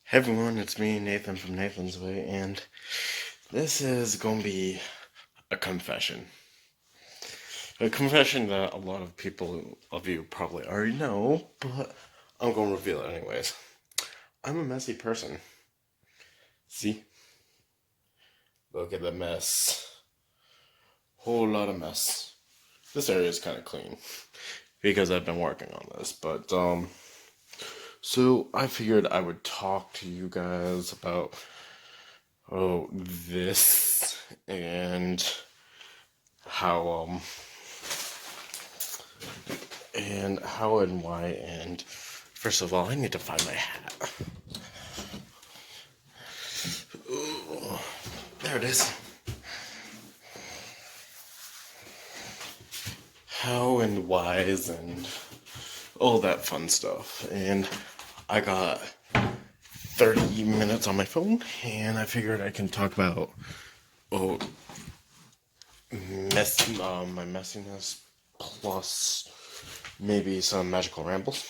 Hey everyone, it's me, Nathan from Nathan's Way, and this is going to be a confession. A confession that a lot of you probably already know, but I'm going to reveal it anyways. I'm a messy person. See? Look at the mess. Whole lot of mess. This area is kind of clean because I've been working on this, but so I figured I would talk to you guys about this and how how and why. And first of all, I need to find my hat. Ooh, there it is. How and whys and all that fun stuff. And I got 30 minutes on my phone, and I figured I can talk about my messiness plus maybe some magical rambles.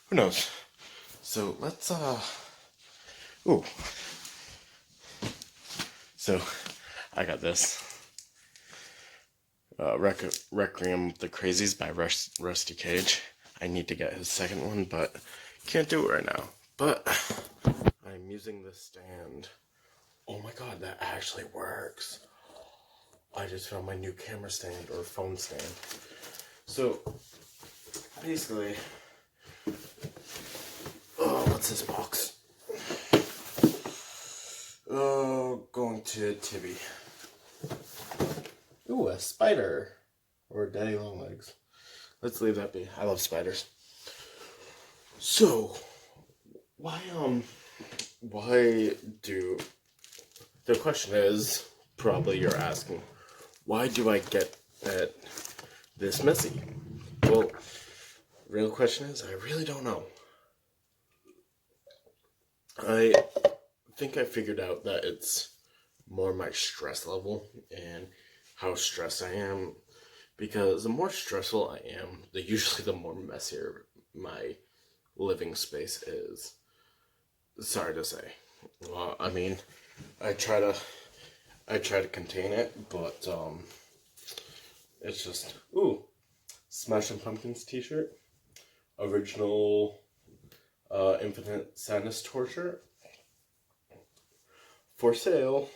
Who knows? So let's ooh. So I got this. Requiem of the Crazies by Rusty Cage. I need to get his second one, but can't do it right now. But I'm using this stand. Oh my god, that actually works. I just found my new camera stand or phone stand. So basically, what's this box? Going to Tibby. Ooh, a spider. Or daddy long legs. Let's leave that be. I love spiders. So, why do... The question is, probably you're asking, why do I get this messy? Well, real question is, I really don't know. I think I figured out that it's more my stress level and how stressed I am, because the more stressful I am, usually the more messier my living space is. Sorry to say. I mean, I try to contain it, but it's just Smashing Pumpkins t-shirt, original Infinite Sadness tour shirt, for sale.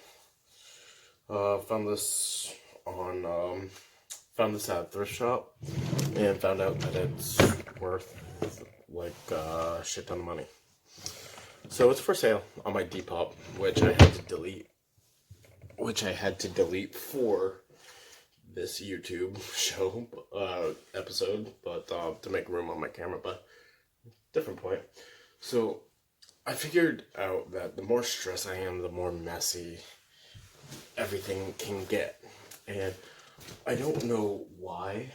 Found this at a thrift shop and found out that it's worth like a shit ton of money. So it's for sale on my Depop, which I had to delete for this YouTube show episode, but to make room on my camera. But different point. So I figured out that the more stressed I am, the more messy everything can get. And I don't know why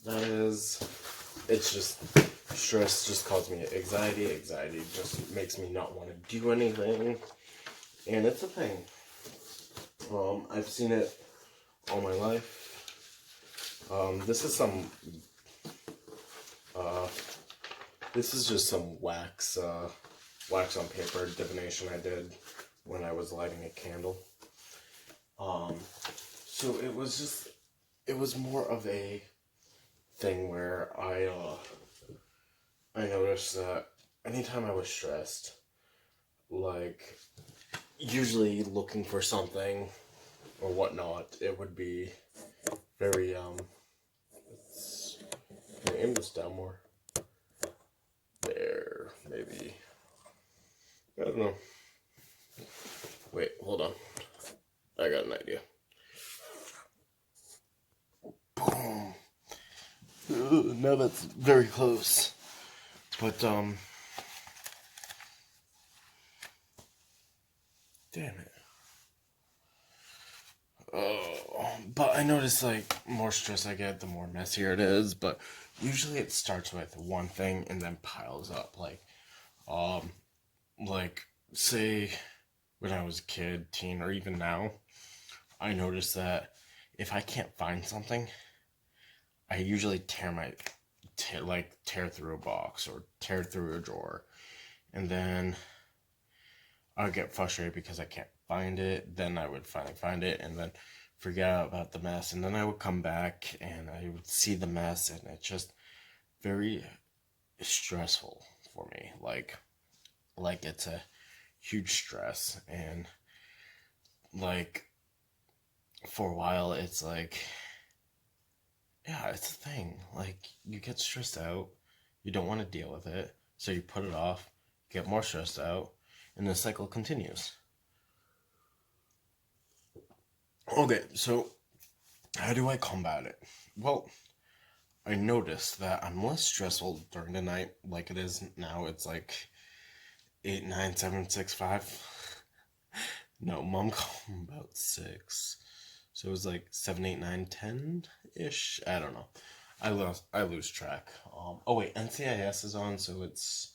that is. It's just stress just causes me anxiety. Anxiety just makes me not want to do anything. And it's a thing. I've seen it all my life. This is just some wax on paper divination I did when I was lighting a candle. So it was more of a thing where I noticed that anytime I was stressed, like usually looking for something or whatnot, it would be very can I aim this down more? There, maybe. I don't know. Wait, hold on. I got an idea. Boom. Now that's very close. But damn it. But I notice like more stress I get, the more messier it is. But usually it starts with one thing and then piles up. Like say when I was a kid, teen, or even now, I notice that if I can't find something, I usually tear through a box or tear through a drawer, and then I would get frustrated because I can't find it. Then I would finally find it, and then forget about the mess. And then I would come back, and I would see the mess, and it's just very stressful for me. Like it's a huge stress, and like for a while, it's like, yeah, it's a thing. Like you get stressed out, you don't want to deal with it, so you put it off, get more stressed out, and the cycle continues. Okay, so how do I combat it? Well, I noticed that I'm less stressful during the night like it is now. It's like 8, 9, 7, 6, 5. No, mom called him about 6. So it was like 7, 8, 9, 10 ish. I don't know. I lose track. Oh wait, NCIS is on, so it's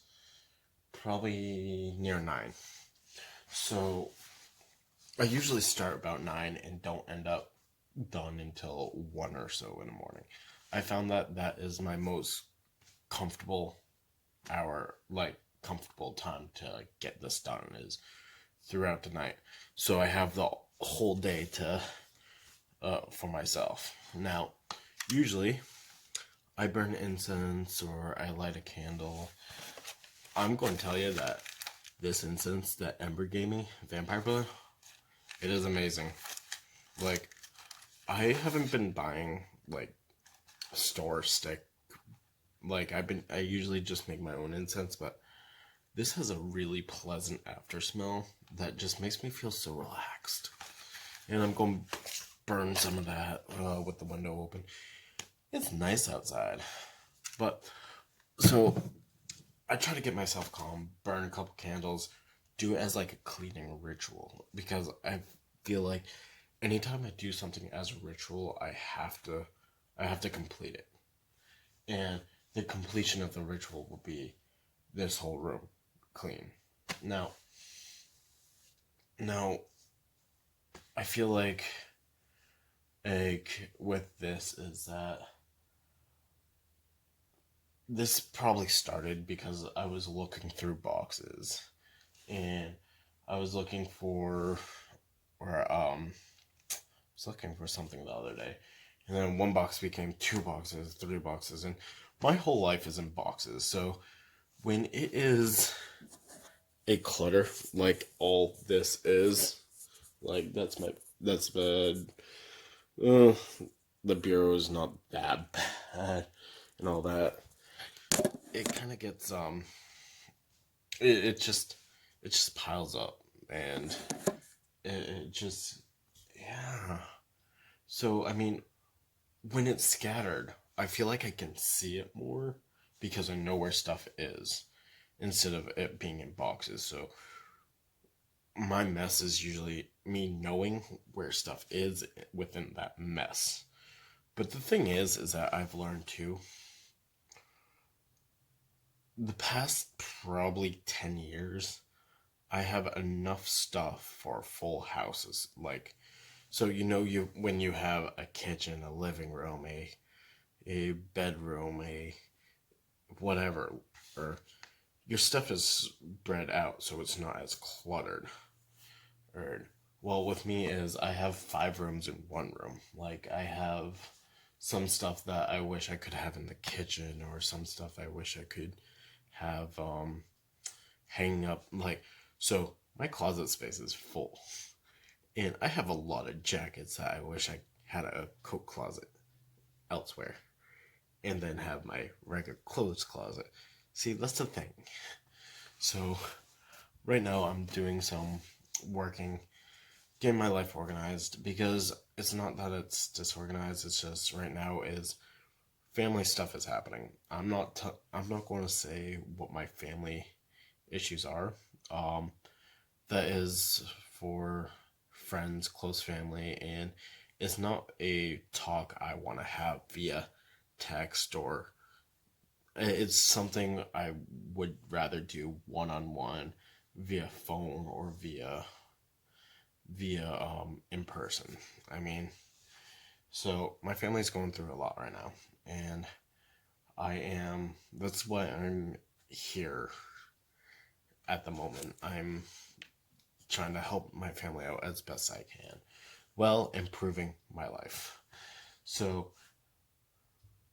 probably near 9. So I usually start about 9 and don't end up done until 1 or so in the morning. I found that that is my most comfortable hour, like comfortable time to get this done is throughout the night. So I have the whole day to for myself. Now, usually I burn incense or I light a candle. I'm going to tell you that this incense that Ember gave me, Vampire Blood, it is amazing. Like, I haven't been buying like store stick. Like I usually just make my own incense, but this has a really pleasant after smell that just makes me feel so relaxed. And I'm going to burn some of that with the window open. It's nice outside. But, so, I try to get myself calm, burn a couple candles, do it as like a cleaning ritual. Because I feel like anytime I do something as a ritual, I have to complete it. And the completion of the ritual will be this whole room clean. Now, I feel like with this is that this probably started because I was looking through boxes and I was looking for something the other day, and then one box became 2 boxes, 3 boxes, and my whole life is in boxes. So when it is a clutter like all this is, like that's the uh, the bureau is not that bad and all that. It kind of gets it just piles up, and it just, yeah. So I mean, when it's scattered, I feel like I can see it more because I know where stuff is instead of it being in boxes. So my mess is usually me knowing where stuff is within that mess. But the thing is that I've learned too, the past probably 10 years, I have enough stuff for full houses. Like, so you when you have a kitchen, a living room, a bedroom, a whatever, or your stuff is spread out so it's not as cluttered. Or, well, with me is I have 5 rooms in one room. Like, I have some stuff that I wish I could have in the kitchen, or some stuff I wish I could have hanging up. Like, so my closet space is full, and I have a lot of jackets that I wish I had a coat closet elsewhere, and then have my regular clothes closet. See, that's the thing. So right now I'm doing some working, getting my life organized, because it's not that it's disorganized. It's just right now is family stuff is happening. I'm not going to say what my family issues are. That is for friends, close family, and it's not a talk I want to have via text, or it's something I would rather do one-on-one via phone or via in person. I mean, so my family's going through a lot right now, and that's why I'm here. at the moment, I'm trying to help my family out as best I can, while improving my life. So,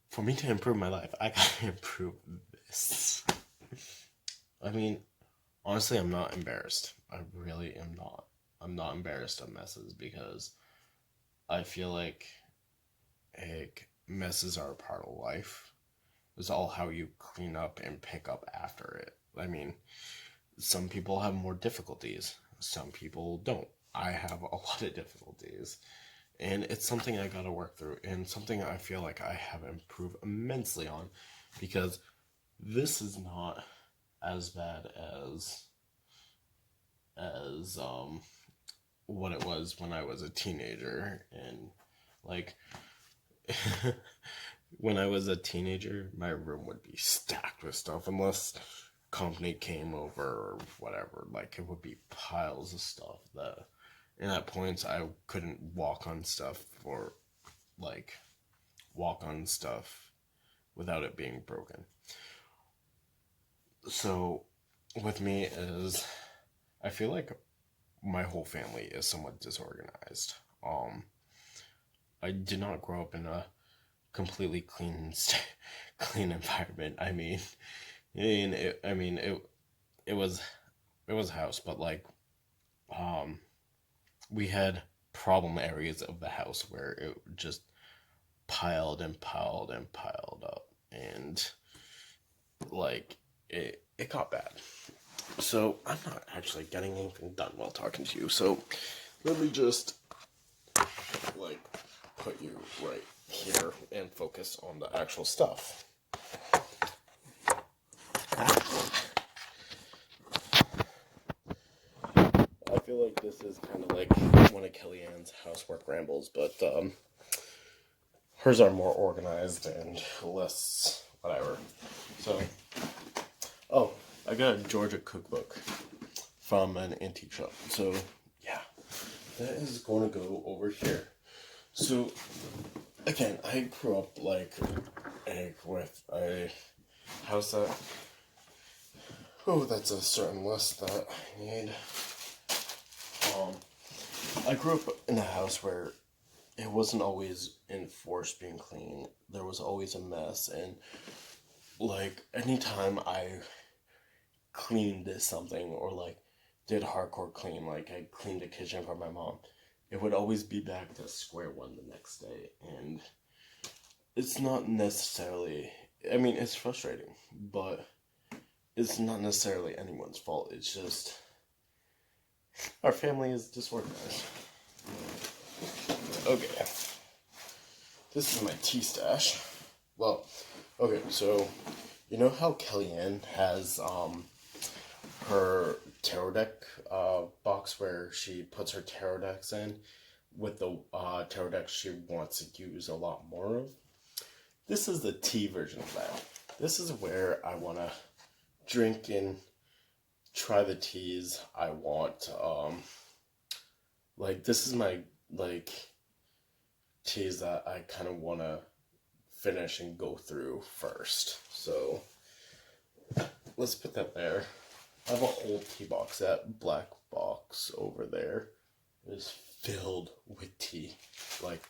for me to improve my life, I gotta improve this. I mean, honestly, I'm not embarrassed. I really am not. I'm not embarrassed of messes because I feel like messes are a part of life. It's all how you clean up and pick up after it. I mean, some people have more difficulties. Some people don't. I have a lot of difficulties. And it's something I gotta work through, and something I feel like I have improved immensely on, because this is not as bad as what it was when I was a teenager. And like when I was a teenager, my room would be stacked with stuff unless company came over or whatever. Like, it would be piles of stuff that, and at points I couldn't walk on stuff without it being broken. So with me is, I feel like my whole family is somewhat disorganized. I did not grow up in a completely clean environment. It was a house, but like, we had problem areas of the house where it just piled and piled and piled up, and like it got bad. So I'm not actually getting anything done while talking to you. So let me just like put you right here and focus on the actual stuff. I feel like this is kind of like one of Kellyanne's housework rambles, but hers are more organized and less whatever. So, oh, I got a Georgia cookbook from an antique shop. So, yeah, that is going to go over here. So, again, I grew up with a house that, that's a certain list that I need. I grew up in a house where it wasn't always enforced being clean. There was always a mess, and like anytime I cleaned something or like did hardcore clean, like I cleaned the kitchen for my mom, it would always be back to square one the next day. And it's not necessarily, I mean, it's frustrating, but it's not necessarily anyone's fault. It's just our family is disorganized. Okay. This is my tea stash. Well, okay, so you know how Kellyanne has her tarot deck box where she puts her tarot decks in with the tarot decks she wants to use a lot more of? This is the tea version of that. This is where I want to drink and try the teas I want. Like, this is my, like, teas that I kind of want to finish and go through first. So, let's put that there. I have a whole tea box. That black box over there is filled with tea. Like,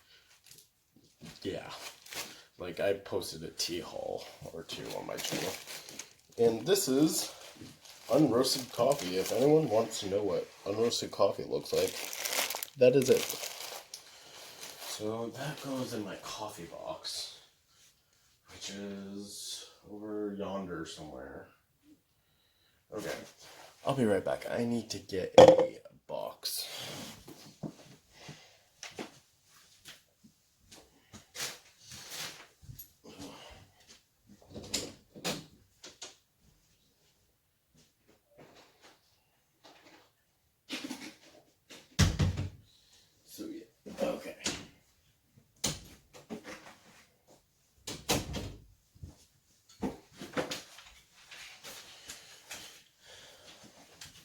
yeah. Like, I posted a tea haul or two on my channel. And this is unroasted coffee. If anyone wants to know what unroasted coffee looks like, that is it. So that goes in my coffee box, which is over yonder somewhere. Okay, I'll be right back. I need to get a box. So yeah, okay.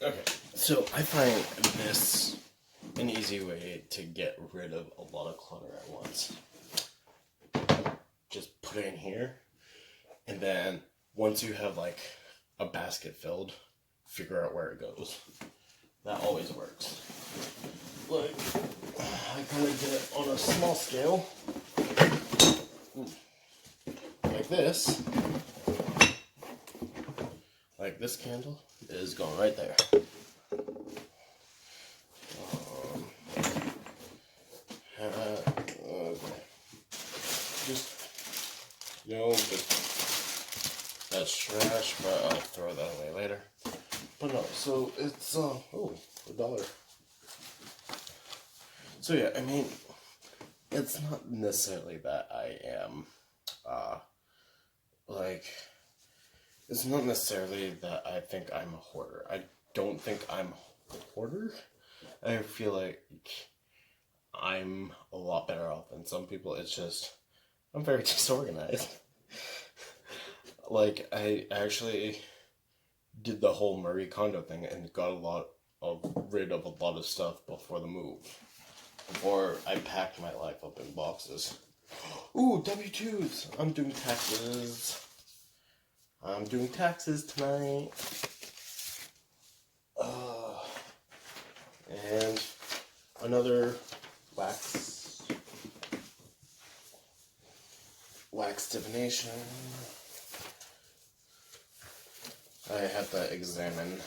Okay, so I find this an easy way to get rid of a lot of clutter at once. Just put it in here, and then once you have like a basket filled, figure out where it goes. That always works. Like, I kind of did it on a small scale. Like this. Like this candle is going right there. Just, you know, that's trash, but I'll throw that away later. But no, so it's, oh, $1. So yeah, I mean, it's not necessarily that I am, it's not necessarily that I think I'm a hoarder. I don't think I'm a hoarder. I feel like I'm a lot better off than some people. It's just, I'm very disorganized. Like, I actually did the whole Marie Kondo thing and got rid of a lot of stuff before the move. Before I packed my life up in boxes. Ooh, W-2s! I'm doing taxes. I'm doing taxes tonight. And another wax divination. I have to examine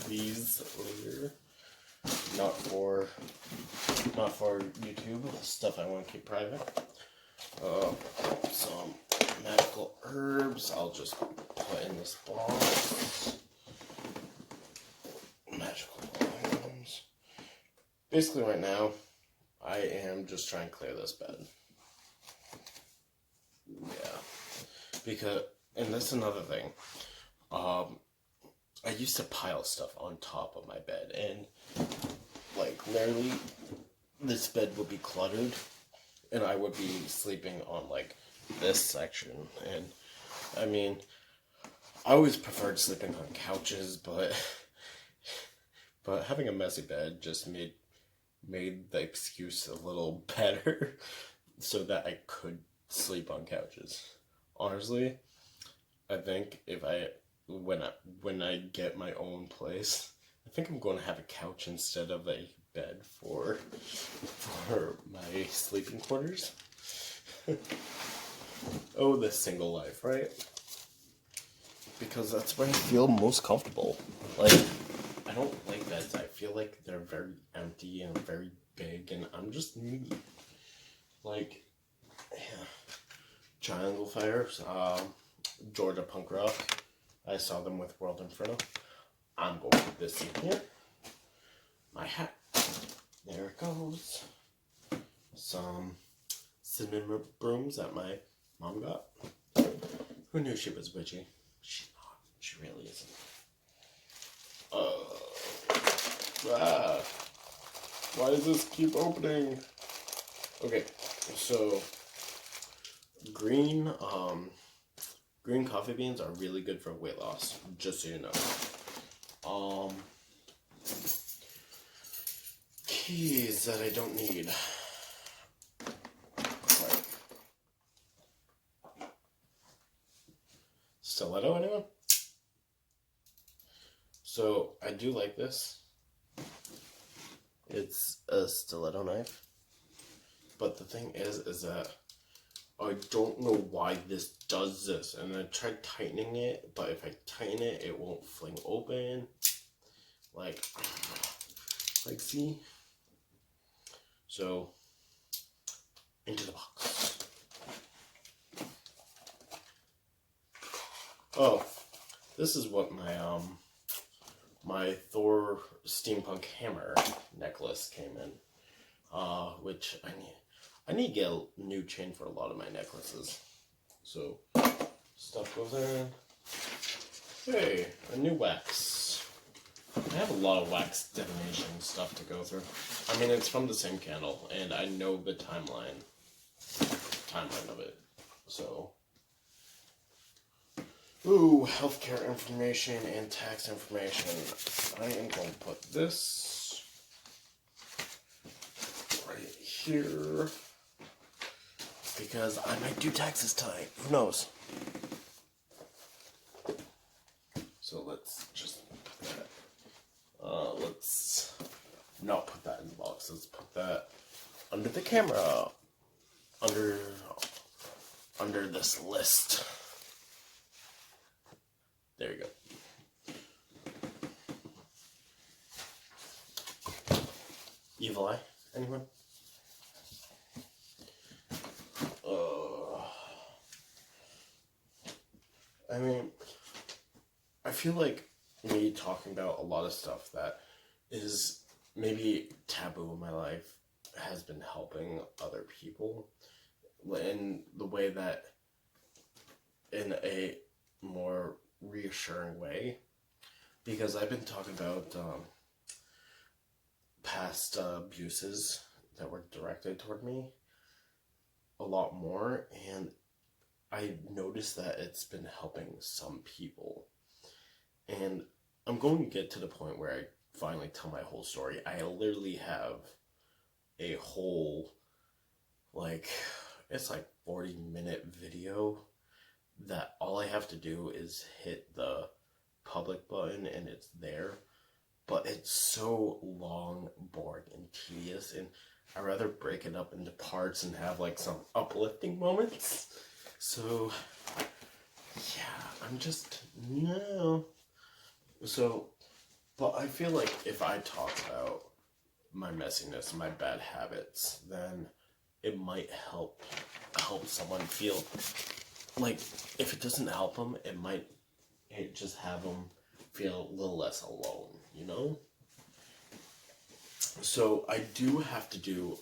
these later. Not for YouTube, stuff I want to keep private. Some magical herbs I'll just put in this box. Magical items. Basically right now, I am just trying to clear this bed. Yeah. Because, and that's another thing. I used to pile stuff on top of my bed, and like literally this bed would be cluttered, and I would be sleeping on like this section. And I mean, I always preferred sleeping on couches, but having a messy bed just made the excuse a little better so that I could sleep on couches. Honestly, I think when I get my own place, I think I'm going to have a couch instead of a bed for my sleeping quarters. Oh, the single life, right? Because that's where I feel most comfortable. Like, I don't like beds. I feel like they're very empty and very big, and I'm just me. Like, yeah. Triangle Fires, Georgia Punk Rock. I saw them with World Inferno. I'm going to put this in here. My hat. There it goes. Some cinnamon brooms that my mom got. Who knew she was witchy? She's not. She really isn't. Why does this keep opening? Okay, so green coffee beans are really good for weight loss, just so you know. Keys that I don't need. Right. Stiletto, anyone? So, I do like this. It's a stiletto knife. But the thing is that I don't know why this does this. And I tried tightening it, but if I tighten it, it won't fling open. Like see? So, into the box. Oh, this is what my Thor steampunk hammer necklace came in. Which I need to get a new chain for a lot of my necklaces. So, stuff goes in. Hey, a new wax. I have a lot of wax divination stuff to go through. I mean, it's from the same candle, and I know the timeline of it. So, ooh, healthcare information and tax information. I am going to put this right here because I might do taxes tonight. Who knows? So let's just not put that in the box. Let's put that under the camera. Under this list. There you go. Evil eye? Anyone? I mean, I feel like me talking about a lot of stuff that is maybe taboo in my life has been helping other people in the way that, in a more reassuring way, because I've been talking about past abuses that were directed toward me a lot more, and I noticed that it's been helping some people. And I'm going to get to the point where I finally tell my whole story. I literally have a whole, it's like 40-minute video that all I have to do is hit the public button and it's there. But it's so long, boring, and tedious, and I'd rather break it up into parts and have like some uplifting moments. So, yeah, I'm just, no. So, but I feel like if I talk about my messiness and my bad habits, then it might help someone feel like, if it doesn't help them, it might just have them feel a little less alone, you know? So I do have to do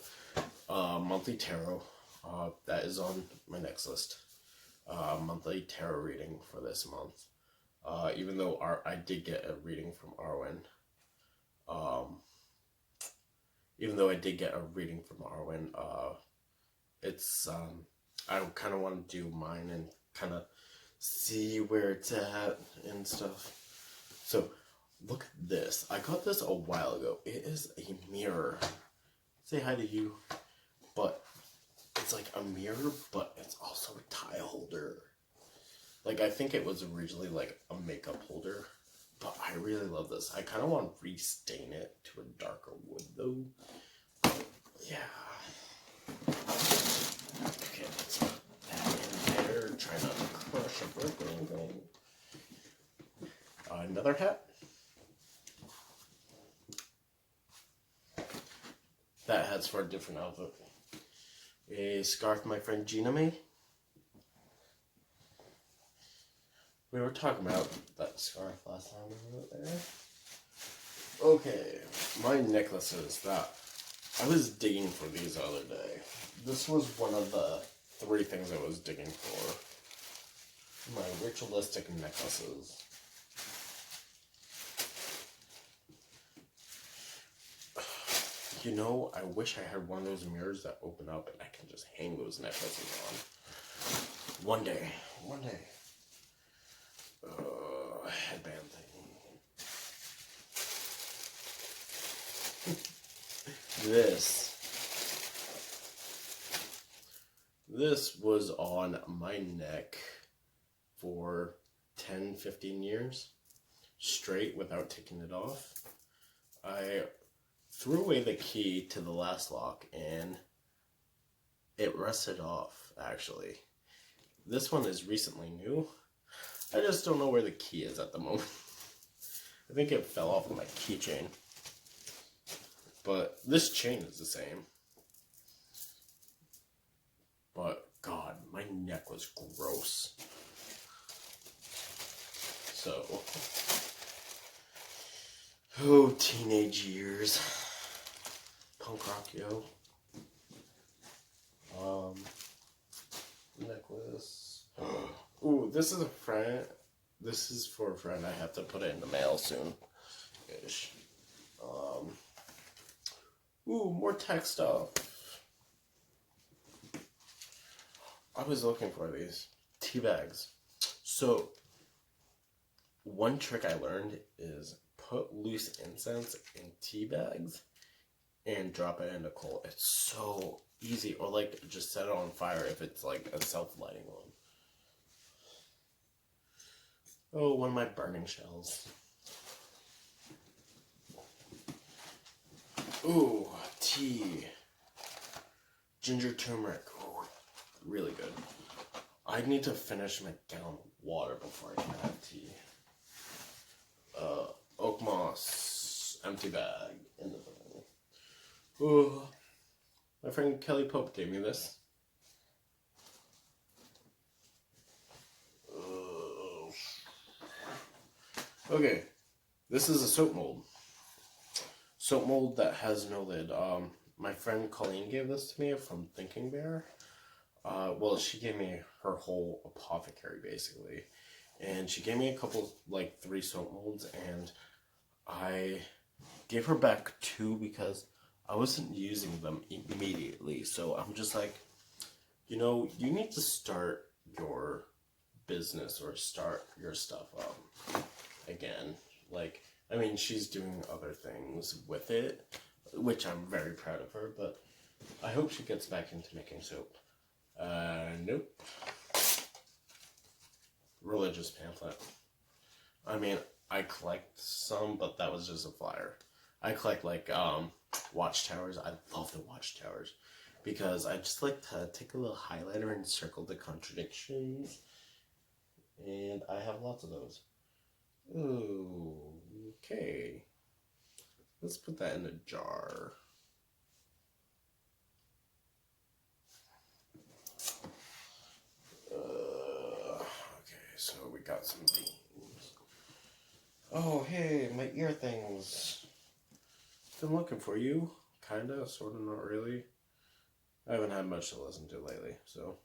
monthly tarot. That is on my next list. Monthly tarot reading for this month. Even though I did get a reading from Arwen. It's I kind of want to do mine and kind of see where it's at and stuff. So look at this. I got this a while ago. It is a mirror. Say hi to you. But it's like a mirror, but it's also a tie holder. Like, I think it was originally like a makeup holder, but I really love this. I kind of want to restain it to a darker wood though. Yeah. Okay, let's put that in there. Try not to crush or break anything. Another hat. That hat's for a different outfit. A scarf my friend Gina made. We were talking about that scarf last time we were there. Okay, my necklaces that I was digging for these the other day. This was one of the 3 things I was digging for. My ritualistic necklaces. You know, I wish I had one of those mirrors that open up and I can just hang those necklaces on. One day. Headband thing. This was on my neck for 10-15 years straight without taking it off. I threw away the key to the last lock and it rusted off, actually. This one is recently new. I just don't know where the key is at the moment. I think it fell off of my keychain. But this chain is the same. But, God, my neck was gross. So, oh, teenage years. Punk rock, yo. Necklace. Ooh, this is a friend. This is for a friend. I have to put it in the mail soon. Ish. Ooh, more tech stuff. I was looking for these tea bags. So, one trick I learned is put loose incense in tea bags and drop it in a coal. It's so easy. Or like just set it on fire if it's like a self-lighting one. Oh, one of my burning shells. Ooh, tea. Ginger turmeric. Ooh, really good. I need to finish my gallon of water before I can have tea. Oak moss. Empty bag. In the bag. Ooh. My friend Kelly Pope gave me this. Okay. This is a soap mold. Soap mold that has no lid. My friend Colleen gave this to me from Thinking Bear. Well, she gave me her whole apothecary, basically. And she gave me a couple, like, 3 soap molds, and I gave her back 2 because I wasn't using them immediately. So I'm just like, you know, you need to start your business or start your stuff up again. Like, I mean, she's doing other things with it, which I'm very proud of her, but I hope she gets back into making soap. Nope. Religious pamphlet. I mean, I collect some, but that was just a flyer. I collect, like, watchtowers. I love the watchtowers because I just like to take a little highlighter and circle the contradictions, and I have lots of those. Ooh, okay. Let's put that in a jar. Okay, so we got some beans. Oh, hey, my ear things. Been looking for you. Kinda, sorta, not really. I haven't had much to listen to lately, so.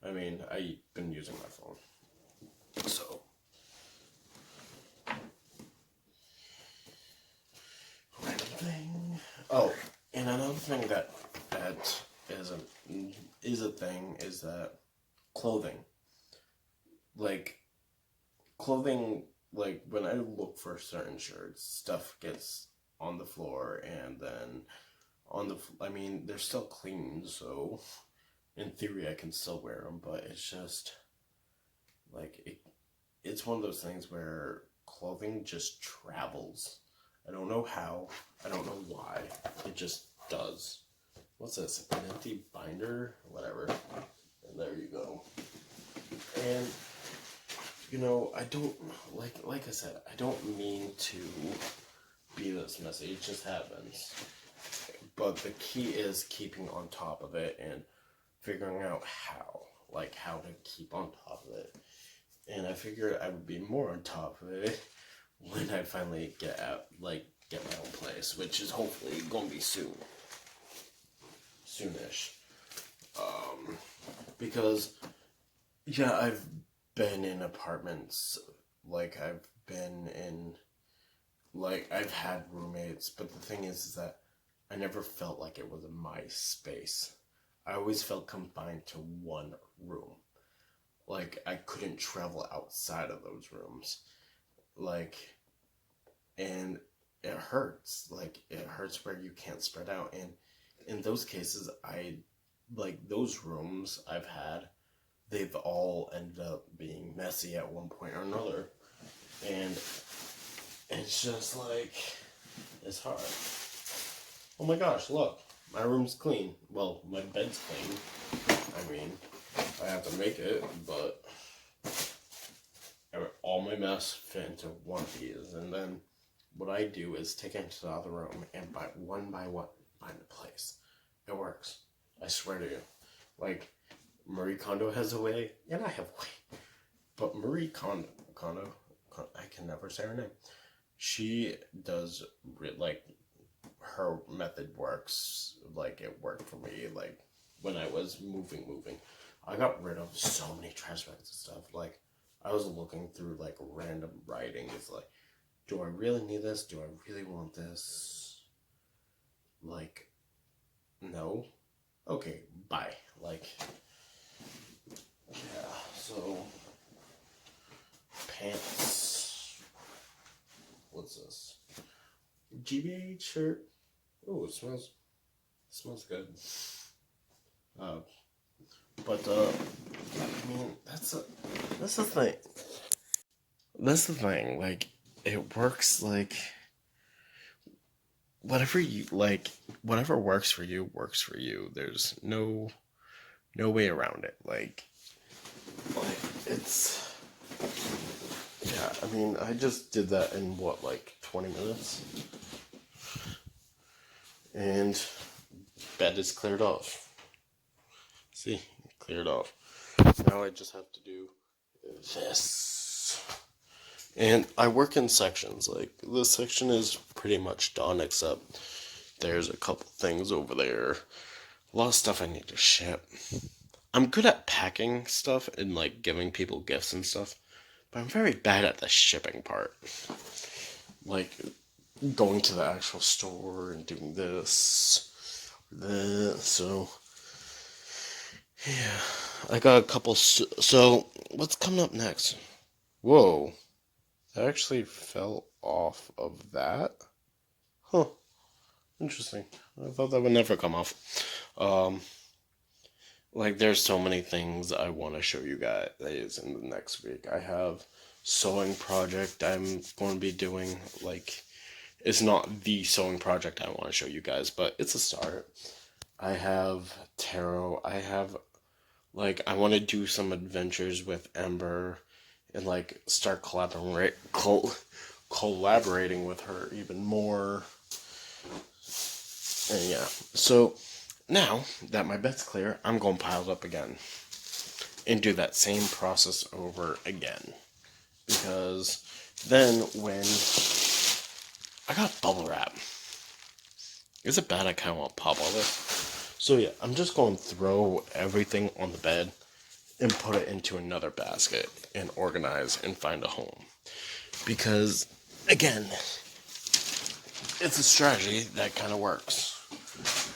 I mean, I've been using my phone. So. Random thing. Oh, and another thing that is a thing is that clothing. Like, clothing, like, when I look for certain shirts, stuff gets on the floor, and then I mean, they're still clean, so in theory I can still wear them, but it's just, like, it's one of those things where clothing just travels. I don't know how, I don't know why, it just does. What's this, an empty binder? Whatever. And there you go. And, you know, I don't, like I said, I don't mean to be this messy, it just happens. But the key is keeping on top of it and figuring out how to keep on top of it. And I figured I would be more on top of it when I finally get my own place, which is hopefully gonna be soon. Soonish. Because, yeah, I've been in apartments, I've had roommates, but the thing is that I never felt like it was my space. I always felt confined to one room. Like, I couldn't travel outside of those rooms. Like, and it hurts. Like, it hurts where you can't spread out. And in those cases, those rooms I've had, they've all ended up being messy at one point or another. And it's just like, it's hard. Oh my gosh, look, my room's clean. Well, my bed's clean. I mean, I have to make it, but all my mess fit into one of these. And then what I do is take it into the other room and one by one find a place. It works. I swear to you. Like, Marie Kondo has a way, and I have a way. But Marie Kondo, I can never say her name. She does, her method works. Like, it worked for me. Like, when I was moving, I got rid of so many trash bags and stuff. Like, I was looking through, like, random writing. It's like, do I really need this? Do I really want this? Like, no. Okay, bye. Like, yeah, so, pants. What's this? GBH shirt. Oh, it smells good. But I mean, that's the thing. That's the thing. Like, it works. Like, whatever you like, whatever works for you works for you. There's no way around it. Like it's, yeah, I mean, I just did that in what, like 20 minutes? And bed is cleared off. See, cleared off. Now I just have to do this. And I work in sections. Like, this section is pretty much done, except there's a couple things over there. A lot of stuff I need to ship. I'm good at packing stuff and, like, giving people gifts and stuff, but I'm very bad at the shipping part. Like, going to the actual store and doing this, or that, so... yeah, I got a couple... So, what's coming up next? Whoa. That actually fell off of that? Huh. Interesting. I thought that would never come off. Like, there's so many things I want to show you guys in the next week. I have sewing project I'm going to be doing. Like, it's not the sewing project I want to show you guys, but it's a start. I have tarot. I have, like, I want to do some adventures with Ember and, like, start collaborating with her even more. And yeah, so now that my bed's clear, I'm going to pile it up again and do that same process over again. Because then when I got bubble wrap, is it bad I kind of want to pop all this? So yeah, I'm just going to throw everything on the bed and put it into another basket and organize and find a home. Because, again, it's a strategy that kind of works.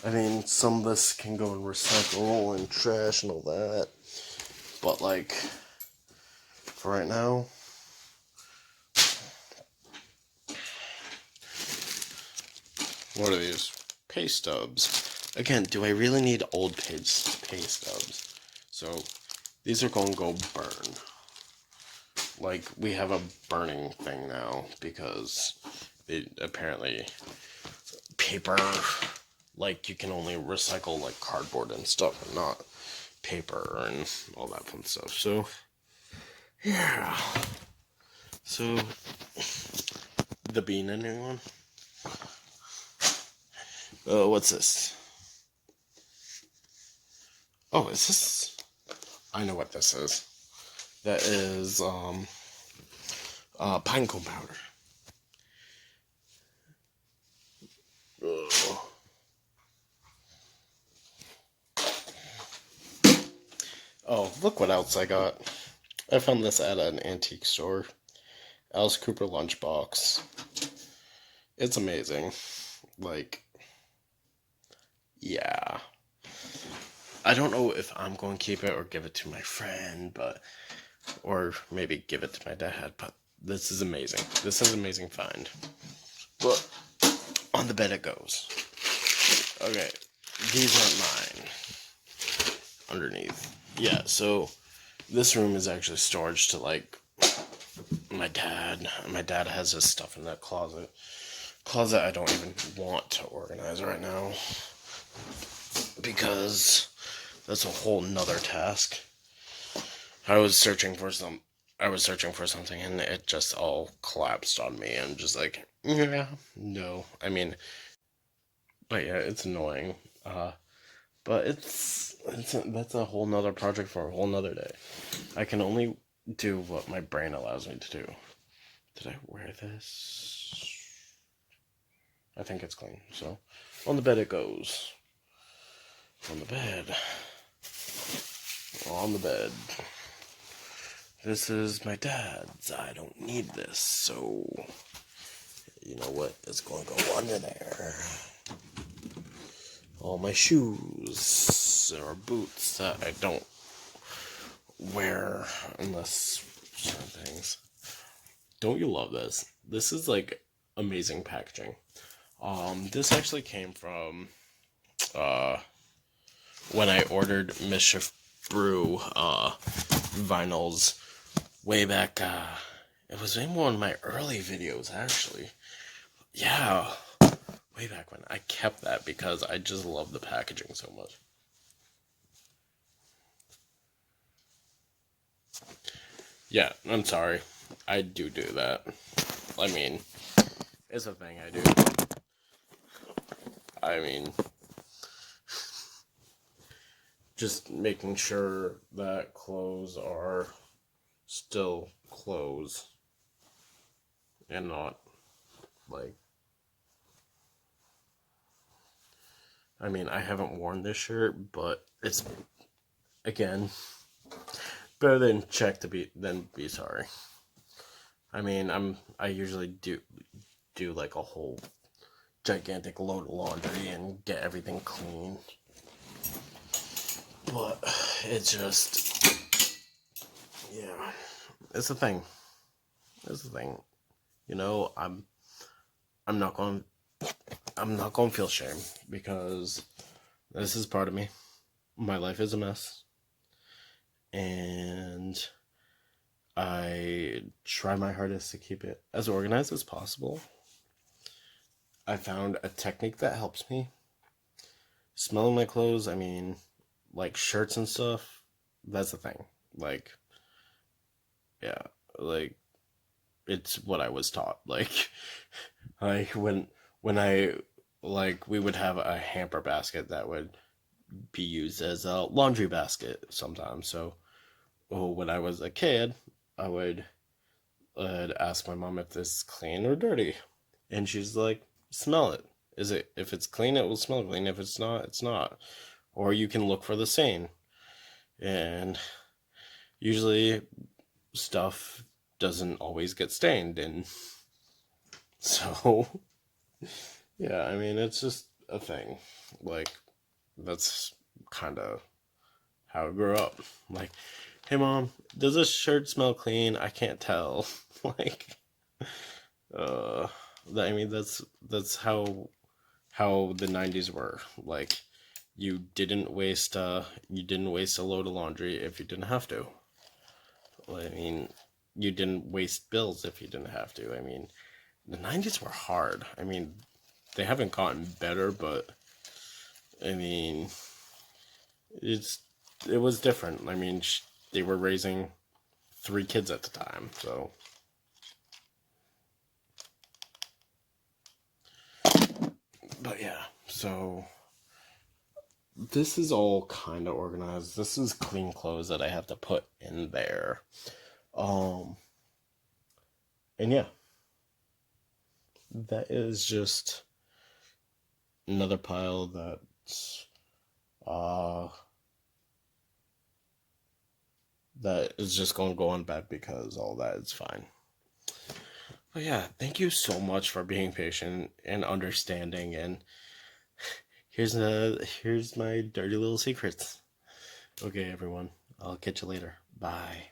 I mean, some of this can go in recycle and trash and all that. But, like, for right now, what are these? Pay stubs. Again, do I really need old pay stubs? So, these are going to go burn. Like, we have a burning thing now because they apparently paper, like, you can only recycle, like, cardboard and stuff and not paper and all that fun stuff. So, yeah. So, the bean, anyone? What's this? Oh, is this? I know what this is. That is, pinecone powder. Ugh. Oh, look what else I got. I found this at an antique store. Alice Cooper lunchbox. It's amazing. Like, yeah. I don't know if I'm going to keep it or give it to my friend, but... or maybe give it to my dad, but this is amazing. This is an amazing find. But on the bed it goes. Okay, these aren't mine. Underneath. Yeah, so this room is actually storage to, like, my dad. My dad has his stuff in that closet. Closet I don't even want to organize right now. Because that's a whole nother task. I was searching for something and it just all collapsed on me and just like, yeah, no. I mean, but yeah, it's annoying. But that's a whole nother project for a whole nother day. I can only do what my brain allows me to do. Did I wear this? I think it's clean. So, on the bed it goes. On the bed. On the bed. This is my dad's. I don't need this, so you know what? It's going to go under there. All my shoes or boots that I don't wear unless certain things. Don't you love this? This is like amazing packaging. This actually came from when I ordered Mischief Brew vinyls way back. It was in one of my early videos, actually. Yeah, way back when. I kept that because I just love the packaging so much. Yeah, I'm sorry. I do that. I mean, it's a thing I do. I mean, just making sure that clothes are still clothes and not like, I mean, I haven't worn this shirt, but it's, again, better than check than be sorry. I mean, I usually do like a whole gigantic load of laundry and get everything clean. But it's just, yeah, it's a thing. It's a thing. You know, I'm not going to feel shame because this is part of me. My life is a mess. And I try my hardest to keep it as organized as possible. I found a technique that helps me. Smelling my clothes, I mean, like shirts and stuff, that's the thing. Like, yeah, like, it's what I was taught. Like, when I, like, we would have a hamper basket that would be used as a laundry basket sometimes. So, when I was a kid, I would ask my mom if this is clean or dirty. And she's like, smell it. If it's clean, it will smell clean. If it's not, it's not. Or you can look for the stain. And usually stuff doesn't always get stained. And so, yeah, I mean, it's just a thing. Like, that's kind of how I grew up. Like, hey mom, does this shirt smell clean? I can't tell. Like, I mean, that's how the 90s were. Like, you didn't waste a load of laundry if you didn't have to. I mean, you didn't waste bills if you didn't have to. I mean, the 90s were hard. I mean, they haven't gotten better, but I mean, it was different. I mean, they were raising 3 kids at the time, so. But yeah, so this is all kind of organized. This is clean clothes that I have to put in there. And yeah, that is just another pile that is just going to go on bed because all that is fine. But yeah, thank you so much for being patient and understanding. And here's my dirty little secrets. Okay, everyone, I'll catch you later. Bye.